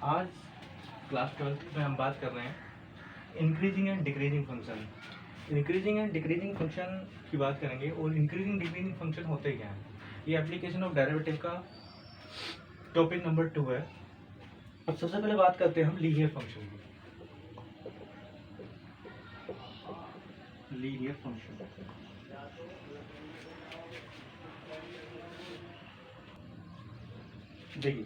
आज क्लास 12 में हम बात कर रहे हैं increasing and decreasing function. Increasing and decreasing function की बात करेंगे और इंक्रीजिंग डिक्रीजिंग फंक्शन होते क्या हैं। ये एप्लीकेशन ऑफ डेरिवेटिव का टॉपिक नंबर 2 है। अब सबसे पहले बात करते हैं हम लीनियर फंक्शन की। लीनियर फंक्शन देखिए,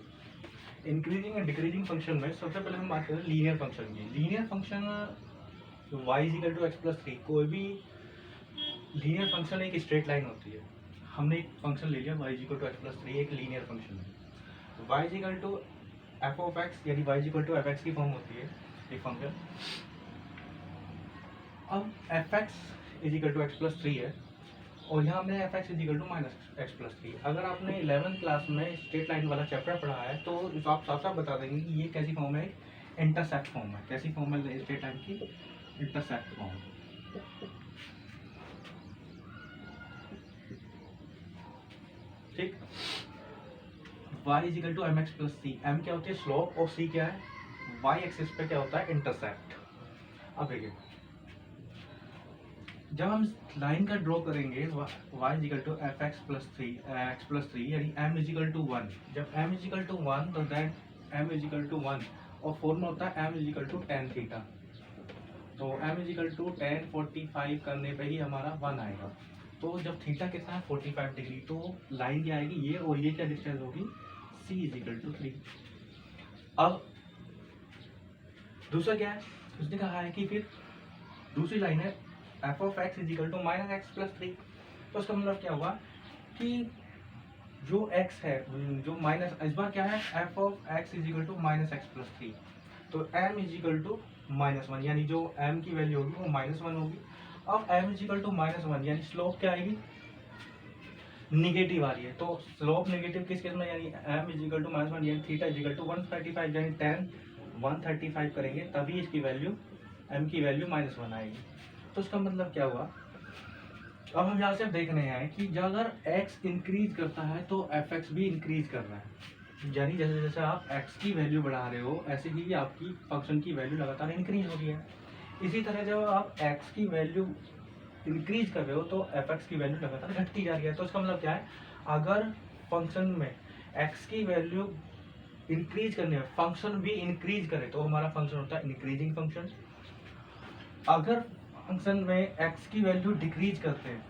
इंक्रीजिंग एंड डिक्रीजिंग फंक्शन में सबसे पहले हम बात करें लीनियर फंक्शन की। Linear function y equal to x plus 3, कोई भी लीनियर फंक्शन एक स्ट्रेट लाइन होती है। हमने एक फंक्शन ले लिया y equal to x plus 3, एक लीनियर फंक्शन है। y equal to f of x यानी y equal to f x की फॉर्म होती है एक फंक्शन। अब f x is equal to x plus 3 है और यहाँ हमने f x is equal to minus x plus 3। अगर आपने 11th क्लास में स्ट्रेट लाइन वाला चैप्टर पढ़ा है तो आप साफ साफ बता देंगे कि ये कैसी फॉर्म है, इंटरसेक्ट फॉर्म है। कैसी फॉर्म है स्ट्रेट लाइन की? Intersect form. ठीक, y is equal to m x plus c. M क्या होती है? स्लोप, और सी क्या है? y एक्सिस पे क्या होता है? इंटरसेप्ट। अब देखिए, जब हम लाइन का ड्रॉ करेंगे y is equal to f x plus 3 यानी m इज इक्वल टू 1। जब m इज इक्वल टू 1 तो that m is equal to 1 और फॉर्मूला होता है m is equal to tan theta. तो m is equal to tan 45 करने पे ही हमारा 1 आएगा। तो जब थीटा कितना है? 45 डिग्री, तो लाइन क्या आएगी? ये, और ये क्या डिस्टेंस होगी? c is equal to 3। अब दूसरा क्या है? उसने कहा है कि फिर दूसरी लाइन है f of x is equal to minus x plus 3। तो उसका मतलब क्या हुआ कि जो x है, जो माइनस, इस बार क्या है? F of x is equal to minus x plus 3। तो m इज इक्वल टू -1 यानी जो m की वैल्यू होगी वो -1 होगी। अब m इज इक्वल टू -1 यानी स्लोप क्या आएगी? निगेटिव आ रही है। तो स्लोप नेगेटिव किस केस में? यानी m इज इक्वल टू -1 यानी थीटा इज इक्वल टू 135 यानी tan 135 करेंगे तभी इसकी वैल्यू, m की वैल्यू -1 आएगी। तो इसका मतलब क्या हुआ? अब हम यहाँ से देख रहे हैं कि जब अगर x इंक्रीज करता है तो एफ एक्स भी इंक्रीज कर रहा है। यानी जैसे जैसे आप x की वैल्यू बढ़ा रहे हो ऐसे ही आपकी फंक्शन की वैल्यू लगातार इंक्रीज हो रही है। इसी तरह जब आप x की वैल्यू इंक्रीज कर रहे हो तो एफ एक्स की वैल्यू लगातार घटती जा रही है। तो इसका मतलब क्या है? अगर फंक्शन में x की वैल्यू इंक्रीज करने में फंक्शन भी इंक्रीज करे तो हमारा फंक्शन होता है इंक्रीजिंग फंक्शन। अगर फंक्शन में x की वैल्यू डिक्रीज करते हैं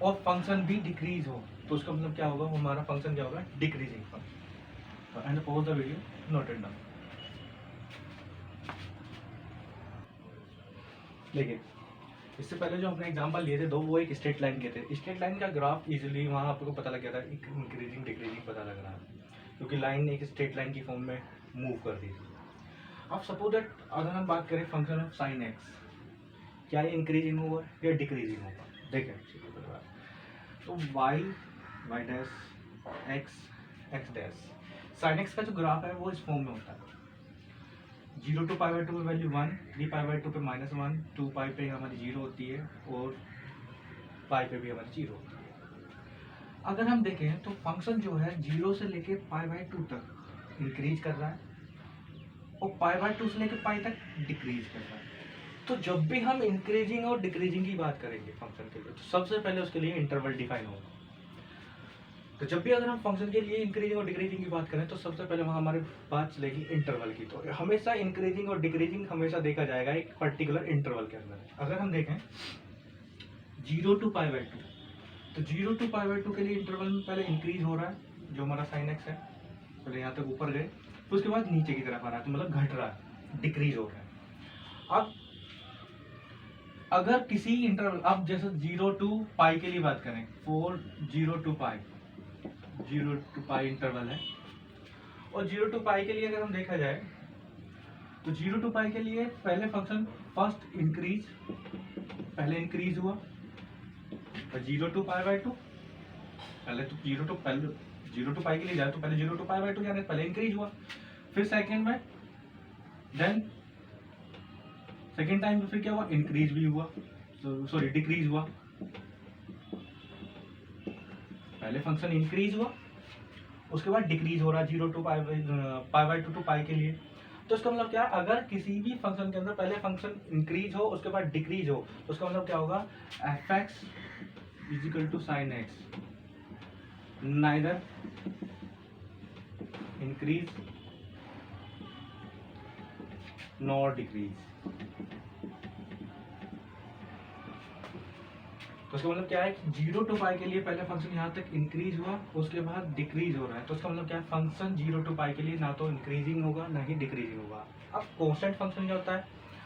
और फंक्शन भी डिक्रीज हो तो उसका मतलब क्या होगा? हमारा फंक्शन क्या होगा? Decreasing function. And pause the video, note it down. देखिए, इससे पहले जो हमने एग्जांपल लिए थे दो, वो एक स्ट्रेट लाइन के थे। स्ट्रेट लाइन का ग्राफ इजीली वहाँ आपको पता लग गया था, इंक्रीजिंग डिक्रीजिंग पता लग रहा है क्योंकि लाइन एक स्ट्रेट लाइन की फॉर्म में मूव कर दी थी। अब सपोज दैट अगर हम बात करें फंक्शन ऑफ साइन एक्स, क्या ये इंक्रीजिंग होगा या डिक्रीजिंग होगा? देखें, तो y dash x dash sign x का जो ग्राफ है वो इस फॉर्म में होता है। 0 टू पाई बाई 2 पे वैल्यू 1, 3 पाई बाई 2 पे -1, 2 पाई पे हमारी 0 होती है और पाई पे भी हमारी 0 होती है। अगर हम देखें तो फंक्शन जो है 0 से लेके पाई बाई 2 तक इंक्रीज कर रहा है और पाई बाई 2 से लेके पाई तक डिक्रीज कर रहा है। तो जब भी हम इंक्रीजिंग और डिक्रीजिंग की बात करेंगे फंक्शन के लिए तो सबसे पहले उसके लिए इंटरवल डिफाइन होगा। तो जब भी अगर हम फंक्शन के लिए इंक्रीजिंग और डिक्रीजिंग की बात करें तो सबसे पहले वहाँ हमारे बात चलेगी इंटरवल की। तो हमेशा इंक्रीजिंग और डिक्रीजिंग हमेशा देखा जाएगा एक पर्टिकुलर इंटरवल के अंदर। अगर हम देखें 0 टू पाई बाई 2, तो 0 टू पाई बाई 2 के लिए इंटरवल में पहले इंक्रीज हो रहा है जो हमारा साइन एक्स है, पहले यहाँ तक ऊपर गए, तो उसके बाद नीचे की तरफ आ रहा है, तो मतलब घट रहा है, डिक्रीज हो रहा है। अब अगर किसी इंटरवल, अब जैसे 0 टू पाई के लिए बात करें, 0 टू पाई इंटरवल है, और 0 टू पाई के लिए अगर हम देखा जाए तो 0 टू पाई के लिए पहले फंक्शन फर्स्ट इंक्रीज, पहले इंक्रीज हुआ, और 0 टू पाई बाई 2 पहले तो 0 टू पाई के लिए जाए तो पहले 0 टू पाई बाई 2 यानी पहले इंक्रीज हुआ, फिर सेकेंड में, देन सेकेंड टाइम फिर क्या हुआ? इंक्रीज भी हुआ, सॉरी डिक्रीज हुआ। पहले फंक्शन इंक्रीज हुआ उसके बाद डिक्रीज हो रहा है 0 टू पाई/2 टू पाई के लिए। तो इसका मतलब क्या है, अगर किसी भी फंक्शन के अंदर पहले फंक्शन इंक्रीज हो उसके बाद डिक्रीज हो तो उसका मतलब क्या होगा, fx is equal to sine x neither increase nor decrease. तो उसका मतलब क्या है कि 0 टू पाई के लिए पहले फंक्शन यहाँ तक इंक्रीज हुआ उसके बाद डिक्रीज हो रहा है। तो उसका मतलब क्या है, फंक्शन 0 टू पाई के लिए ना तो इंक्रीजिंग होगा ना ही डिक्रीजिंग होगा। अब कांस्टेंट फंक्शन क्या होता है,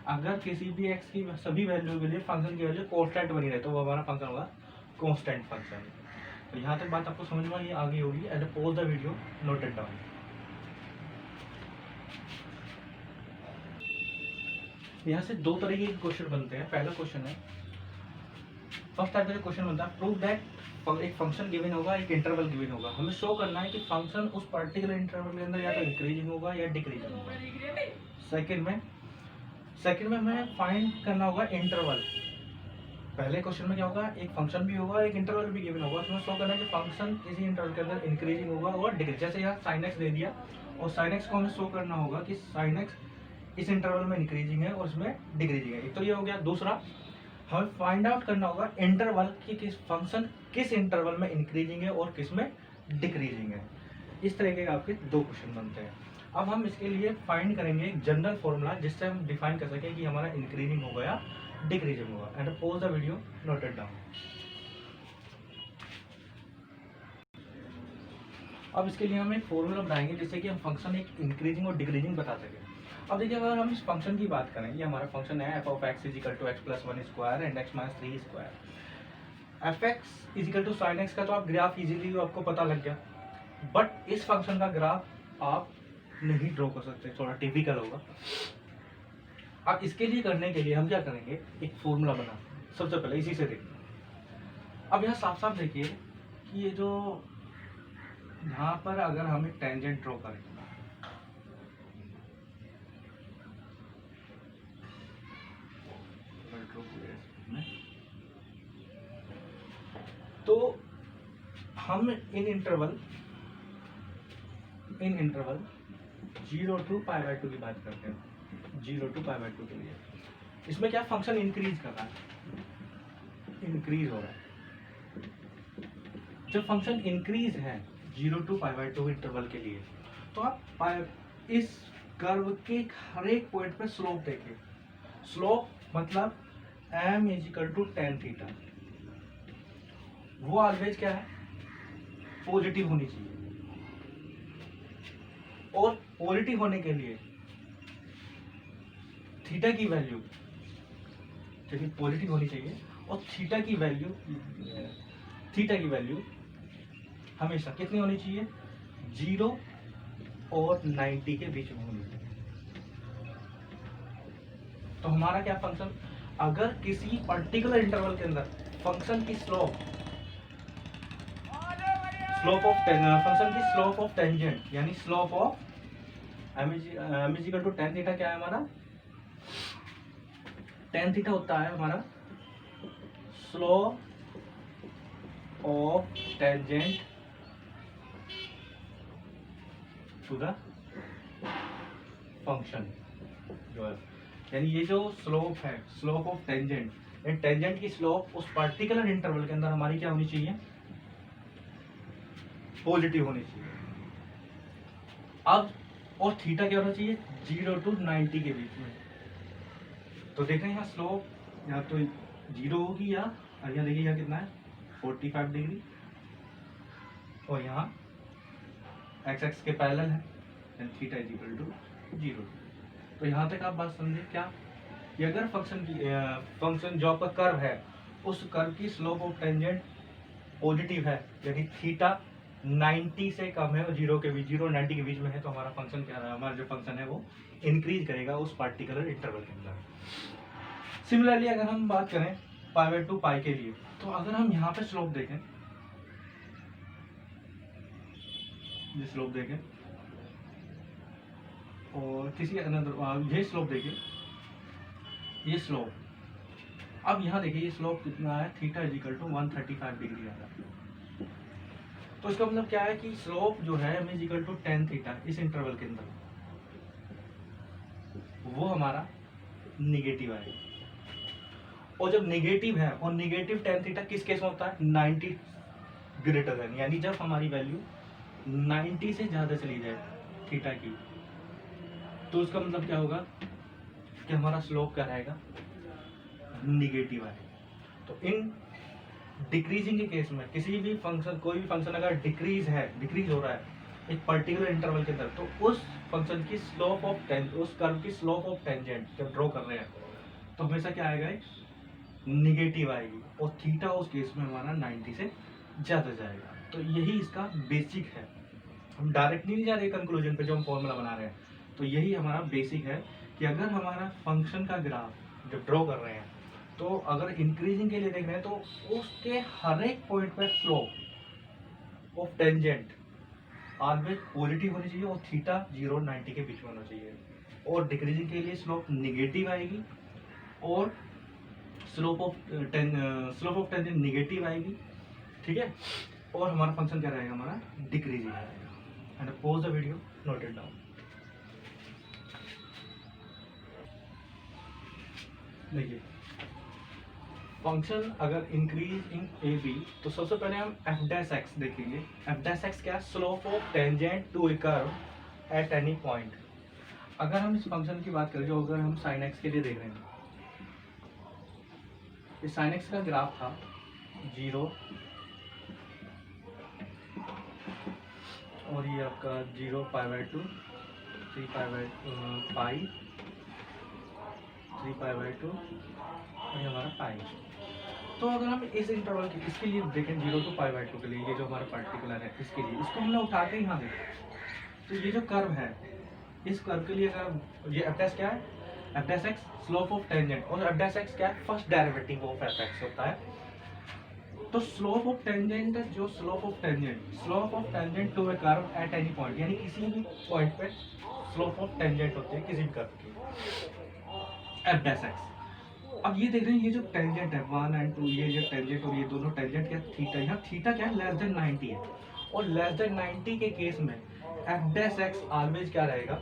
अगर किसी भी x की सभी वैल्यू के लिए फंक्शन की वैल्यू कांस्टेंट बनी रहे तो वो हमारा फंक्शन होगा कांस्टेंट फंक्शन। तो यहाँ तक बात आपको समझ में ये आगे होगी। At pause the video, note it down. यहाँ से दो तरीके के क्वेश्चन बनते हैं। पहला क्वेश्चन है, फर्स्ट टाइप का क्वेश्चन बनता है, प्रूव दैट एक फंक्शन गिवन होगा, एक इंटरवल गिवन होगा, हमें शो करना है कि फंक्शन उस पर्टिकुलर इंटरवल के अंदर या तो इंक्रीजिंग होगा या डिक्रीजिंग होगा। सेकंड में हमें फाइंड करना होगा इंटरवल। पहले क्वेश्चन में क्या होगा, एक फंक्शन भी होगा एक इंटरवल भी गिवन होगा, उसमें शो करना है कि फंक्शन इसी इंटरवल के अंदर इंक्रीजिंग होगा और डिक्रीज। जैसे यहाँ साइन एक्स दे दिया और साइन एक्स को हमें शो करना होगा कि साइन एक्स इस इंटरवल में इंक्रीजिंग है और इसमें डिक्रीजिंग है। एक तो ये हो गया। दूसरा, हमें फाइंड आउट करना होगा इंटरवल कि किस फंक्शन किस इंटरवल में इंक्रीजिंग है और किस में डिक्रीजिंग है। इस तरह के आपके दो क्वेश्चन बनते हैं। अब हम इसके लिए फाइंड करेंगे एक जनरल फॉर्मूला जिससे हम डिफाइन कर सकें कि हमारा इंक्रीजिंग होगा या डिक्रीजिंग होगा। And pause the video, note it down. अब इसके लिए हम एक फॉर्मूला बनाएंगे जिससे कि हम फंक्शन एक इंक्रीजिंग और डिक्रीजिंग बता सकें। अब देखिए, अगर हम इस फंक्शन की बात करें, ये हमारा फंक्शन है f of x is equal to x plus 1 square and x minus 3 square. F x is equal to sine x का तो आप ग्राफ इजीली आपको पता लग गया, बट इस फंक्शन का ग्राफ आप नहीं ड्रॉ कर सकते, थोड़ा टिपिकल होगा। अब इसके लिए करने के लिए हम क्या करेंगे, एक फॉर्मूला बना। सबसे पहले इसी से देखिए। अब यहाँ साफ साफ देखिए कि ये जो यहाँ पर अगर हम एक टेंजेंट ड्रॉ करें, तो हम इन इंटरवल 0 टू पाई/2 की बात करते हैं। 0 टू पाई/2 के लिए इसमें क्या फंक्शन इंक्रीज कर रहा है, इंक्रीज हो रहा है। जब फंक्शन इंक्रीज है 0 टू पाई/2 इंटरवल के लिए, तो आप इस कर्व के हर एक पॉइंट पे स्लोप देखिए। स्लोप मतलब m is equal to tan theta, वो ऑलवेज क्या है, पॉजिटिव होनी चाहिए। और पॉजिटिव होने के लिए थीटा की वैल्यू, चलिए पॉजिटिव होनी चाहिए, और थीटा की वैल्यू हमेशा कितनी होनी चाहिए, 0 और 90 के बीच में होनी चाहिए। तो हमारा क्या फंक्शन, अगर किसी पर्टिकुलर इंटरवल के अंदर फंक्शन की स्लोप ऑफ टेंजेंट यानी slope of m is equal to tan theta, क्या है हमारा, tan थीटा होता है हमारा slope of tangent to the function जो है, यानी ये जो स्लोप है, स्लोप ऑफ टेंजेंट, टेंजेंट की स्लोप उस पर्टिकुलर इंटरवल के अंदर हमारी क्या होनी चाहिए, पॉजिटिव होनी चाहिए। अब और थीटा क्या होना चाहिए, 0 टू 90 के बीच में। तो देखें यहाँ स्लोप या तो 0 होगी या यहाँ देखिए यहाँ कितना है 45 डिग्री, और यहाँ एक्स एक्स के पैरेलल है and theta is equal to 0। तो यहाँ तक आप बात समझे क्या, कि अगर फंक्शन जो आपका कर्व है उस कर्व की स्लोप ऑफ टेंजेंट पॉजिटिव है, यानी थीटा 90 से कम है और 0 और 90 के बीच में है, तो हमारा फंक्शन क्या है, हमारा जो फंक्शन है वो इंक्रीज करेगा उस पार्टिकुलर इंटरवल के अंदर। सिमिलरली अगर हम बात करें पाई/2 पाई के लिए, तो अगर हम यहाँ पे स्लोप देखें, ये स्लोप देखें और किसी अनदर ये स्लोप देखें, ये स्लोप, अब यहाँ देखिए ये स्लोप कितना है, theta is equal to 135 degree आ रहा है। तो इसका मतलब क्या है कि स्लोप जो है m equal to tan theta इस इंटरवल के अंदर वो हमारा निगेटिव आएगा। और जब निगेटिव है और निगेटिव tan थीटा किस केस में होता है 90 ग्रेटर देन, यानी जब हमारी वैल्यू 90 से ज्यादा चली जाए थीटा की, तो उसका मतलब क्या होगा कि हमारा स्लोप क्या रहेगा निगेटिव आएगा। तो इन डिक्रीजिंग के केस में किसी भी फंक्शन, कोई भी फंक्शन अगर डिक्रीज हो रहा है एक पर्टिकुलर इंटरवल के अंदर, तो उस फंक्शन की स्लोप ऑफ उस कर्व की स्लोप ऑफ टेंजेंट जब ड्रॉ कर रहे हैं तो हमेशा क्या आएगा निगेटिव आएगी, और थीटा उस केस में हमारा 90 से ज्यादा जाएगा। तो यही इसका बेसिक है। हम डायरेक्टली नहीं जा रहे कंक्लूजन पे जो हम फॉर्मूला बना रहे हैं, तो यही हमारा बेसिक है कि अगर हमारा फंक्शन का ग्राफ जब ड्रॉ कर रहे हैं तो अगर इंक्रीजिंग के लिए देख रहे हैं तो उसके हर एक पॉइंट पे slope of tangent always positive होनी चाहिए और थीटा 0 और 90 के बीच में होना चाहिए। और डिक्रीजिंग के लिए स्लोप निगेटिव आएगी और स्लोप ऑफ टेंजेंट निगेटिव आएगी, ठीक है। और हमारा फंक्शन क्या रहेगा हमारा डिक्रीजिंग आएगा। And pause the video, note it down. देखिए फंक्शन अगर इंक्रीज इन ए बी तो सबसे पहले हम एफ डैश एक्स देखेंगे। एफ डैश एक्स क्या है slope of tangent to a curve at any point. अगर हम इस फंक्शन की बात करें जो अगर हम साइन एक्स के लिए देख रहे हैं, इस साइन एक्स का ग्राफ था 0 और ये आपका 0 π/2 3 π/2 और ये हमारा पाई। तो अगर हम इस इंटरवल के इसके लिए देखें 0 to π/2 के लिए, ये जो हमारा पर्टिकुलर है इसके लिए, इसको हमने उठा के यहाँ देखें तो ये जो कर्व है इस कर्व के लिए अगर ये एफ डैश क्या है f dash x slope of tangent, और एफ डैश एक्स क्या है first derivative of f x होता है। तो स्लोप ऑफ टेंजेंट जो slope of tangent to a curve at any point, यानी किसी भी पॉइंट पे स्लोप ऑफ टेंजेंट होती है किसी भी कर्व की एफ डैश एक्स। अब ये देख रहे हैं ये जो टेंजेंट है 1 एंड 2, ये जो टेंजेंट और ये दोनों टेंजेंट क्या थीटा, यहाँ थीटा क्या है लेस देन 90 है, और लेस देन 90 के केस में एफ डैश एक्स ऑलवेज क्या रहेगा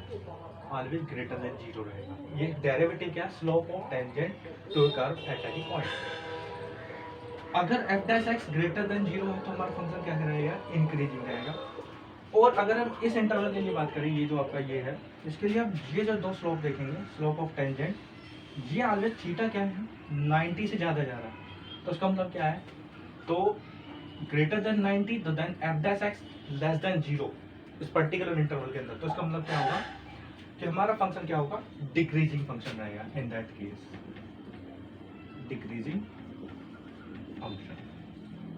ऑलवेज ग्रेटर देन 0 रहेगा। ये डेरिवेटिव क्या slope of tangent to curve at any point. अगर f dash x greater than 0 है तो हमारा फंक्शन क्या रहेगा इंक्रीजिंग रहेगा। और अगर हम इस इंटरवल के लिए बात करें, ये जो आपका ये है इसके लिए आप ये जो दो स्लोप देखेंगे स्लोप ऑफ टेंजेंट, ये ऑलवेज थीटा क्या है 90 से ज़्यादा जा रहा है, तो उसका मतलब क्या है तो ग्रेटर देन 90 तो then f dash x less than 0 इस पर्टिकुलर इंटरवल के अंदर। तो इसका मतलब क्या होगा कि हमारा फंक्शन क्या होगा डिक्रीजिंग फंक्शन रहेगा इन दैट केस डिक्रीजिंग फंक्शन।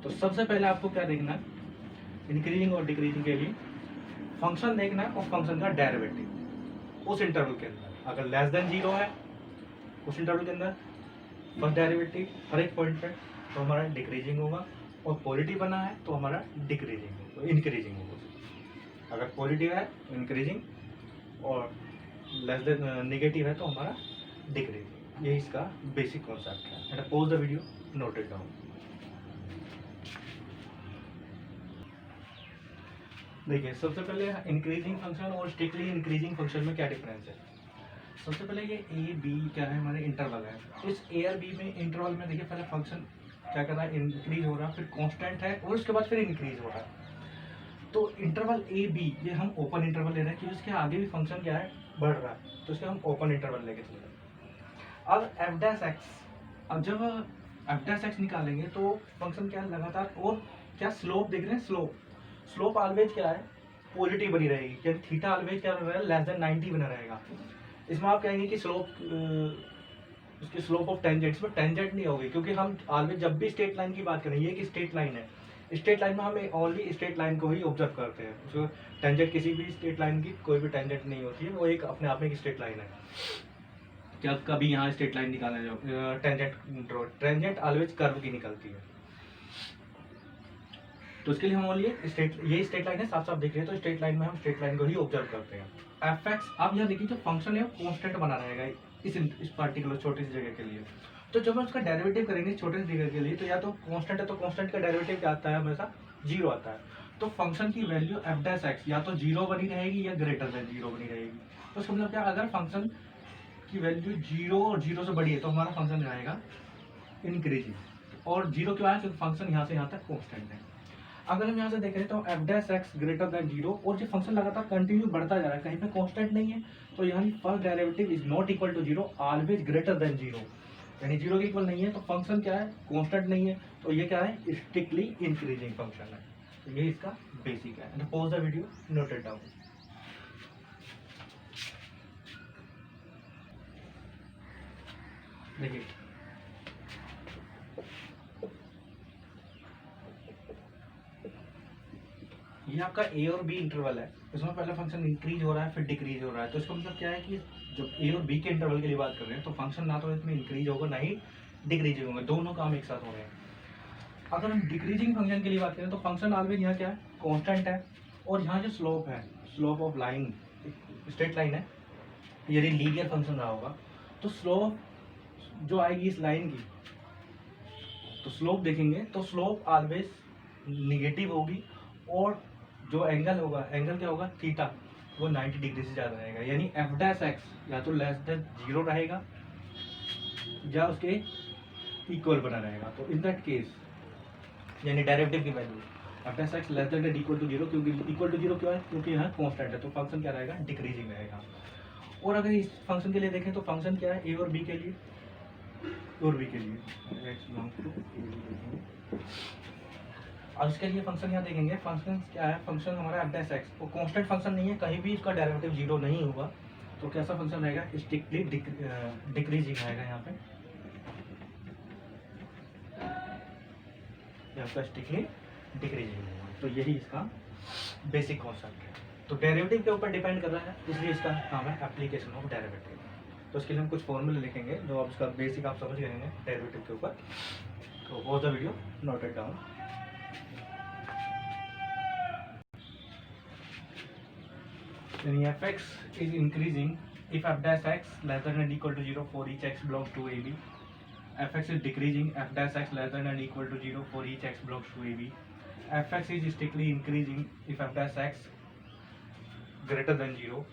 तो सबसे पहले आपको क्या देखना है इंक्रीजिंग और डिक्रीजिंग के लिए फंक्शन देखना है और फंक्शन का डेरिवेटिव उस इंटरवल के अंदर। अगर लेस देन 0 है उस इंटरवल के अंदर फर्स्ट डेरिवेटिव हर एक पॉइंट पे तो हमारा डिक्रीजिंग होगा, और पॉजिटिव बना है तो हमारा डिक्रीजिंग होगा इंक्रीजिंग होगा। अगर पॉजिटिव है इंक्रीजिंग और लेस देन नेगेटिव है तो हमारा डिक्रीजिंग। यही इसका बेसिक कॉन्सेप्ट है। And pause the video, note it down. देखिए सबसे पहले इंक्रीजिंग फंक्शन और स्ट्रिक्टली इंक्रीजिंग फंक्शन में क्या डिफरेंस है। सबसे पहले ये ए बी क्या है हमारे इंटरवल है, इस ए और बी में इंटरवल में देखिए पहले फंक्शन क्या कर रहा है इंक्रीज हो रहा है, फिर कांस्टेंट है और उसके बाद फिर इंक्रीज हो रहा है। तो इंटरवल ए बी ये हम ओपन इंटरवल ले रहे हैं कि उसके आगे भी फंक्शन क्या है बढ़ रहा है, तो इसके हम ओपन इंटरवल लेके चल रहे हैं। अब एफ डैश एक्स, अब जब एफ डैश एक्स निकालेंगे तो फंक्शन क्या लगातार और क्या स्लोप देख रहे हैं, स्लोप ऑलवेज क्या है पॉजिटिव बनी रहेगी, यानी थीटा ऑलवेज क्या रहेगा लेस देन 90 बना रहेगा। इसमें आप कहेंगे कि स्लोप उसकी स्लोप ऑफ टेंजेंट में टेंजेंट नहीं होगी, क्योंकि हम ऑलवेज जब भी स्ट्रेट लाइन की बात करें ये एक स्ट्रेट लाइन है, स्ट्रेट लाइन में हम ओनली स्ट्रेट लाइन को ही ऑब्जर्व करते हैं, उसको टेंजेंट किसी भी स्ट्रेट लाइन की कोई भी टेंजेंट नहीं होती है, वो एक अपने आप में एक स्ट्रेट लाइन है। जब कभी यहाँ स्ट्रेट लाइन निकालने जाओ टेंजेंट ऑलवेज कर्व की निकलती है, तो उसके लिए हम ओनली ये स्ट्रेट लाइन है साफ साफ देख रहे हैं, तो स्ट्रेट लाइन में हम स्ट्रेट लाइन को ही ऑब्जर्व करते हैं। एफ एक्स आप यहाँ देखिए जो फंक्शन है वो कांस्टेंट बना रहेगा इस पर्टिकुलर छोटी सी जगह के लिए। तो जब हम उसका डेरिवेटिव करेंगे छोटे से जगह के लिए, तो या तो कांस्टेंट है तो कांस्टेंट का डेरिवेटिव क्या आता है हमेशा 0 आता है। तो फंक्शन की वैल्यू एफ डैश एक्स या तो जीरो बनी रहेगी या ग्रेटर देन जीरो बनी रहेगी। तो इसका मतलब क्या, अगर फंक्शन की वैल्यू जीरो और जीरो से बड़ी है तो हमारा फंक्शन रहेगा इंक्रीजिंग, और जीरो क्यों आया, क्योंकि फंक्शन यहाँ से यहाँ तक कॉन्स्टेंट है। अगर हम यहाँ से देख रहे हैं तो F dash x greater than zero, और जो फंक्शन लगातार कंटिन्यू बढ़ता जा रहा है, कहीं पे कांस्टेंट नहीं है, तो यहाँ first derivative is not equal to zero, always greater than zero, यानी जीरो के इक्वल नहीं है, तो फंक्शन क्या है, कांस्टेंट नहीं है, तो ये क्या है, स्ट्रिक्टली इंक्रीजिंग फंक्शन है। तो ये इसका बेसिक है। And pause the video, note it down. देखिए ये आपका ए और बी इंटरवल है, इसमें पहले फंक्शन इंक्रीज हो रहा है फिर डिक्रीज हो रहा है। तो इसका मतलब क्या है कि जब ए और बी के इंटरवल के लिए बात कर रहे हैं तो फंक्शन ना तो इसमें इंक्रीज होगा ना ही डिक्रीज होगा, दोनों काम एक साथ हो रहे हैं। अगर हम डिक्रीजिंग फंक्शन के लिए बात करें तो फंक्शन ऑलवेज यहाँ क्या है, कांस्टेंट है, और यहाँ जो स्लोप है, slope of line, straight line है, यदि लीनियर फंक्शन रहा होगा तो स्लोप जो आएगी इस लाइन की, तो स्लोप देखेंगे तो स्लोप ऑलवेज निगेटिव होगी, और जो एंगल होगा, एंगल क्या होगा, थीटा, वो 90 डिग्री से ज़्यादा रहेगा, यानी एफ डैश एक्स या तो लेस देन जीरो रहेगा या उसके इक्वल बना रहेगा। तो इन दैट केस यानी डेरिवेटिव की value f dash x less than equal to zero, क्योंकि इक्वल टू जीरो क्यों है, क्योंकि यहाँ कांस्टेंट है, तो फंक्शन क्या रहेगा, डिक्रीजिंग रहेगा। और अगर इस फंक्शन के लिए देखें तो फंक्शन क्या है, ए और बी के लिए, और बी के लिए x belongs to A, B, और इसके लिए फंक्शन यहाँ देखेंगे, फंक्शन क्या है, फंक्शन हमारा एफ डैश एक्स, वो कांस्टेंट फंक्शन नहीं है, कहीं भी इसका डेरिवेटिव जीरो नहीं होगा, तो कैसा फंक्शन रहेगा, स्ट्रिक्टली डिक्रीजिंग आएगा यहाँ पे, आपका स्ट्रिक्टली डिक्रीजिंग होगा। तो यही इसका बेसिक कॉन्सेप्ट है। तो डेरिवेटिव के ऊपर डिपेंड कर रहा है, इसलिए इसका नाम है एप्लीकेशन ऑफ डेरिवेटिव। तो इसके लिए हम कुछ फॉर्मूले लिखेंगे जो आप इसका बेसिक आप समझ गए हैं डेरिवेटिव के ऊपर। तो watch the video, note it down. Then fx is increasing if f dash x less than or equal to 0 for each x belongs to AB. fx is decreasing f dash x less than or equal to 0 for each x belongs to AB. fx is strictly increasing if f dash x greater than 0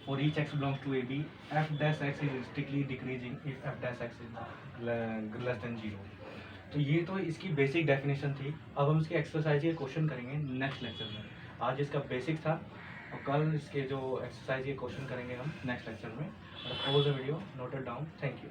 for each x belongs to AB. f dash x is strictly decreasing if f dash x is less than 0. तो ये तो इसकी basic definition थी। अब हम इसके exercise के question करेंगे नेक्स्ट लेक्चर में। आज इसका बेसिक था और कल इसके जो एक्सरसाइज के क्वेश्चन करेंगे हम नेक्स्ट लेक्चर में। Pause the video, note it down. Thank you.